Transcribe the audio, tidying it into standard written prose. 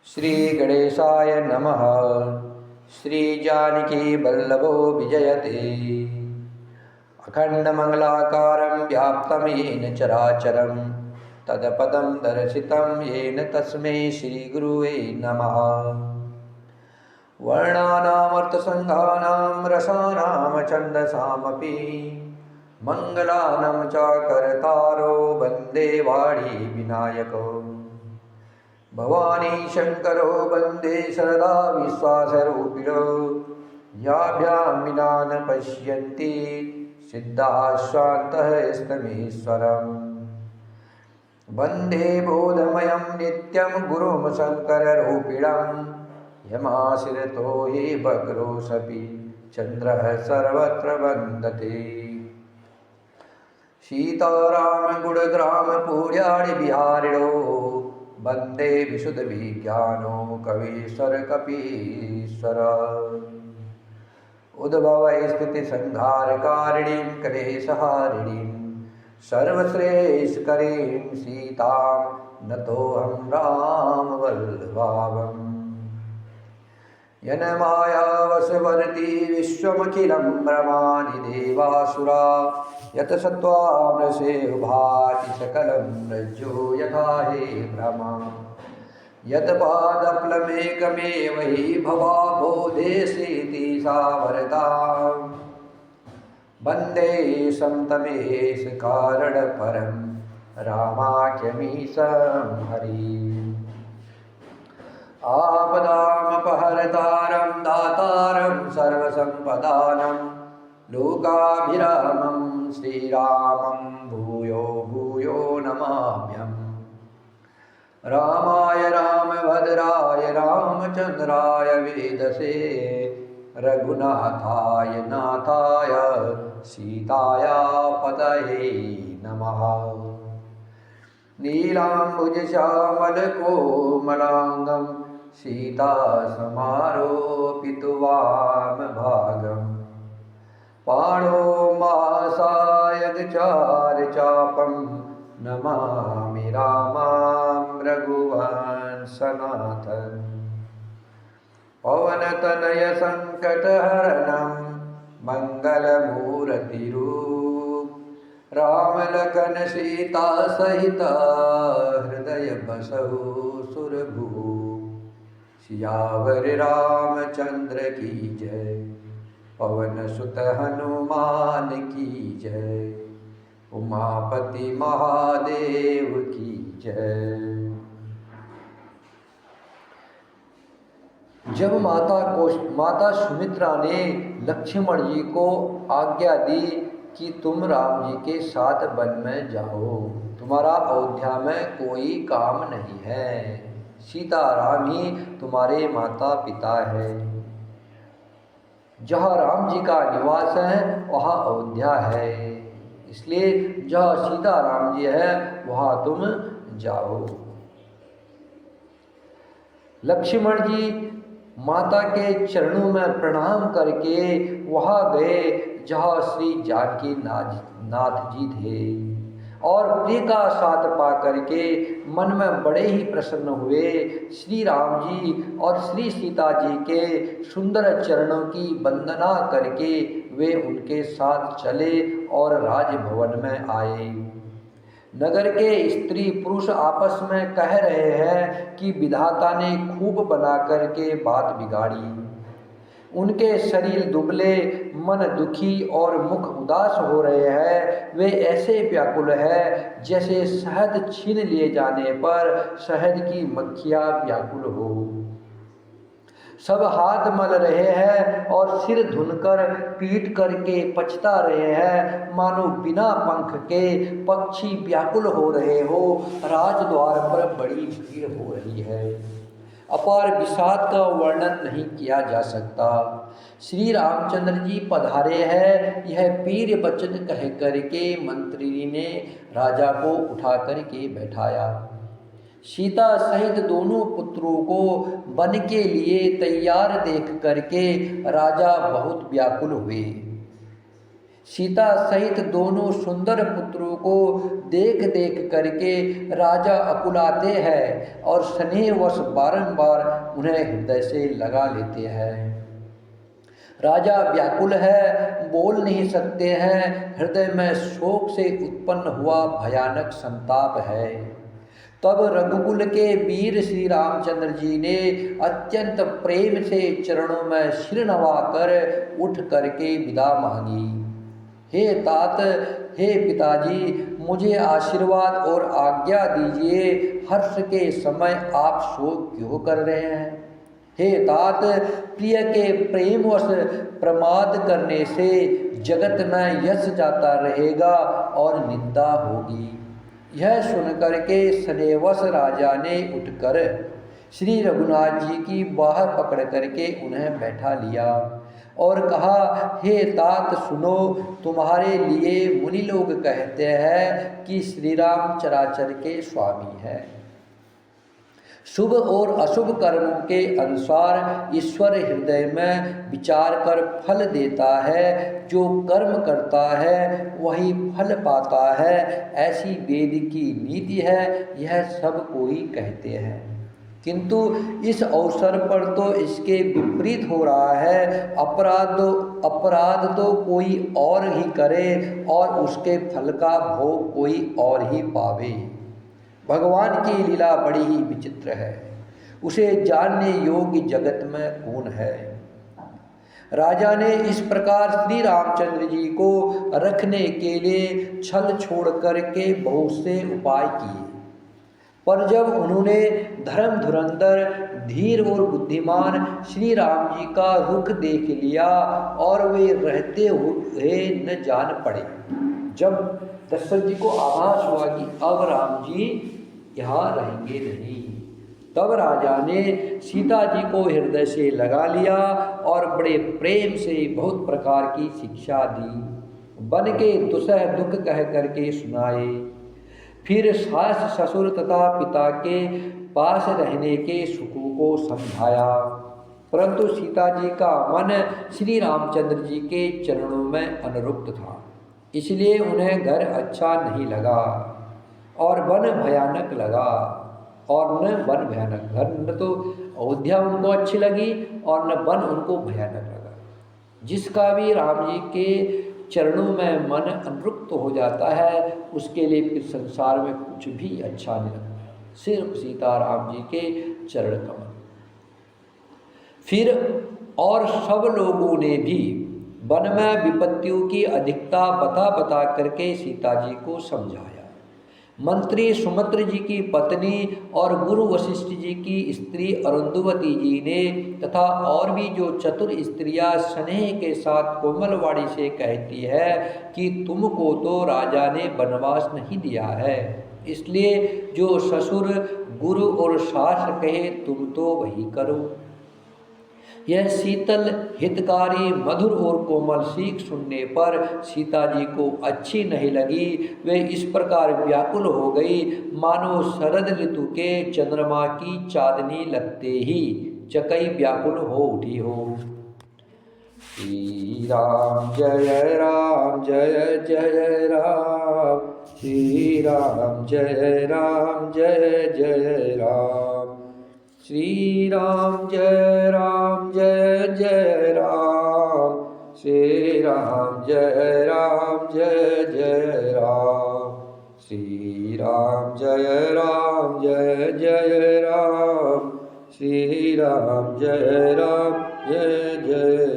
श्री गणेशाय नमः। श्री जानकी वल्लभो विजयते। अखंडमंगलाकारं व्याप्तं येन चराचरं तत्पदं दर्शितं येन तस्मै श्रीगुरुवे नमः। वर्णानामर्थसंघानां रसानां छन्दसामपि मङ्गलानां च कर्तारो वन्दे वाणी विनायको। भवानी शंकरो वन्दे सदा विश्वासरूपिणो। याभ्यां विना न पश्यन्ति सिद्धाः स्वान्तः स्तमेश्वरम्। वन्दे बोधमयं नित्यं गुरुं शङ्कररूपिणं। यमाश्रितो हि वक्रोऽसपि चन्द्रः सर्वत्र वन्दते। सीताराम गुणग्राम पूर्याणि बिहारिणो। वन्दे विशुद्धविज्ञानो कवीश्वर कपीश्वर। उद्भवस्थितिसंहारकारिणीं क्लेशहारिणीं सर्वश्रेष्ठकरीं सीतां नतोऽहं रामवल्लभाम्। यन्मायावशवर्ती विश्वमखिलं भ्रमाणि देवासुरा। यत्सत्त्वामृषे भाति सकलं रज्जो यथा हे भ्रमा। यत्पादप्लमेकमेव हि भवाबोधेसीति सा वरदा। वन्दे समतमेशकारणपरं रामाख्यमीशं हरिम्। आपदामपहर्तारं दातारं सर्वसम्पदानं लोकाभिरामं श्रीरामं भूयो भूयो नमाम्यहम्। रामाय रामभद्राय रामचन्द्राय वेदसे रघुनाथाय नाथाय सीताय पतये नमः। नीलाम्बुजश्यामलकोमलाङ्गं सीतासमारोपितवामभागम्। पाणो मासायगचारचापं नमामि रामां रघुवंशनाथम्। पवनतनयसङ्कटहरणं मङ्गलमूर्तिरूप रामलखन सीता सहित हृदय बसहु सुरभूप। सियावर रामचंद्र की जय पवन सुत हनुमान की जय। उमापति महादेव की जय। जब माता सुमित्रा ने लक्ष्मण जी को आज्ञा दी कि तुम राम जी के साथ वन में जाओ, तुम्हारा अयोध्या में कोई काम नहीं है, सीताराम ही तुम्हारे माता पिता है। जहाँ राम जी का निवास है वहाँ अयोध्या है, इसलिए जहाँ सीताराम जी है वहाँ तुम जाओ। लक्ष्मण जी माता के चरणों में प्रणाम करके वहाँ गए जहाँ श्री जानकी नाथ जी थे और प्रिय का साथ पा करके मन में बड़े ही प्रसन्न हुए। श्री राम जी और श्री सीता जी के सुंदर चरणों की वंदना करके वे उनके साथ चले और राजभवन में आए। नगर के स्त्री पुरुष आपस में कह रहे हैं कि विधाता ने खूब बना करके बात बिगाड़ी। उनके शरीर दुबले, मन दुखी और मुख उदास हो रहे हैं। वे ऐसे व्याकुल हैं जैसे शहद छीन लिए जाने पर शहद की मक्खियाँ व्याकुल हो। सब हाथ मल रहे हैं और सिर धुनकर पीट करके पछता रहे हैं, मानो बिना पंख के पक्षी व्याकुल हो रहे हो। राजद्वार पर बड़ी भीड़ हो रही है। अपार विषाद का वर्णन नहीं किया जा सकता। श्री रामचंद्र जी पधारे हैं, यह वीर वचन कह करके मंत्री ने राजा को उठा करके बैठाया। सीता सहित दोनों पुत्रों को वन के लिए तैयार देख करके राजा बहुत व्याकुल हुए। सीता सहित दोनों सुंदर पुत्रों को देख देख करके राजा अकुलाते हैं और स्नेहवश बारंबार उन्हें हृदय से लगा लेते हैं। राजा व्याकुल है, बोल नहीं सकते हैं, हृदय में शोक से उत्पन्न हुआ भयानक संताप है। तब रघुकुल के वीर श्री रामचंद्र जी ने अत्यंत प्रेम से चरणों में सिर नवाकर उठ करके विदा मांगी। हे तात, हे पिताजी, मुझे आशीर्वाद और आज्ञा दीजिए। हर्ष के समय आप शोक क्यों कर रहे हैं? हे तात, प्रिय के प्रेमवश प्रमाद करने से जगत में यश जाता रहेगा और निंदा होगी। यह सुनकर के स्नेहवश राजा ने उठकर श्री रघुनाथ जी की बाह पकड़ करके उन्हें बैठा लिया और कहा, हे तात सुनो, तुम्हारे लिए मुनि लोग कहते हैं कि श्री राम चराचर के स्वामी हैं। शुभ और अशुभ कर्मों के अनुसार ईश्वर हृदय में विचार कर फल देता है। जो कर्म करता है वही फल पाता है, ऐसी वेद की नीति है, यह सब कोई कहते हैं। किंतु इस अवसर पर तो इसके विपरीत हो रहा है। अपराध तो कोई और ही करे और उसके फल का भोग कोई और ही पावे। भगवान की लीला बड़ी ही विचित्र है, उसे जानने योग्य जगत में कौन है। राजा ने इस प्रकार श्री रामचंद्र जी को रखने के लिए छल छोड़ करके बहुत से उपाय किए, पर जब उन्होंने धर्म धुरंधर धीर और बुद्धिमान श्री राम जी का रुख देख लिया और वे रहते हुए न जान पड़े। जब दशरथ जी को आभास हुआ कि अब राम जी यहाँ रहेंगे नहीं, तब राजा ने सीता जी को हृदय से लगा लिया और बड़े प्रेम से बहुत प्रकार की शिक्षा दी, बन के दुसह दुख कह करके सुनाए। फिर सास ससुर तथा पिता के पास रहने के सुखों को समझाया, परंतु सीता जी का मन श्री रामचंद्र जी के चरणों में अनुरक्त था, इसलिए उन्हें घर अच्छा नहीं लगा और वन भयानक लगा। और न वन भयानक, घर न तो अयोध्या उनको अच्छी लगी और न वन उनको भयानक लगा। जिसका भी राम जी के चरणों में मन अनुरक्त हो जाता है उसके लिए फिर संसार में कुछ भी अच्छा नहीं लगता, सिर्फ सीताराम जी के चरण कमल। फिर और सब लोगों ने भी वन में विपत्तियों की अधिकता बता बता करके सीता जी को समझाया। मंत्री सुमित्र जी की पत्नी और गुरु वशिष्ठ जी की स्त्री अरुंधवती जी ने तथा और भी जो चतुर स्त्रियां स्नेह के साथ कोमलवाणी से कहती है कि तुमको तो राजा ने वनवास नहीं दिया है, इसलिए जो ससुर गुरु और सास कहे तुम तो वही करो। यह शीतल हितकारी मधुर और कोमल सीख सुनने पर सीता जी को अच्छी नहीं लगी। वे इस प्रकार व्याकुल हो गई मानो शरद ऋतु के चंद्रमा की चांदनी लगते ही चकई व्याकुल हो उठी हो। श्री राम जय राम जय जय राम, श्री राम जय राम जय जय राम, श्री राम जय जय राम, श्री राम जय जय राम, श्री राम जय जय राम, श्री राम जय जय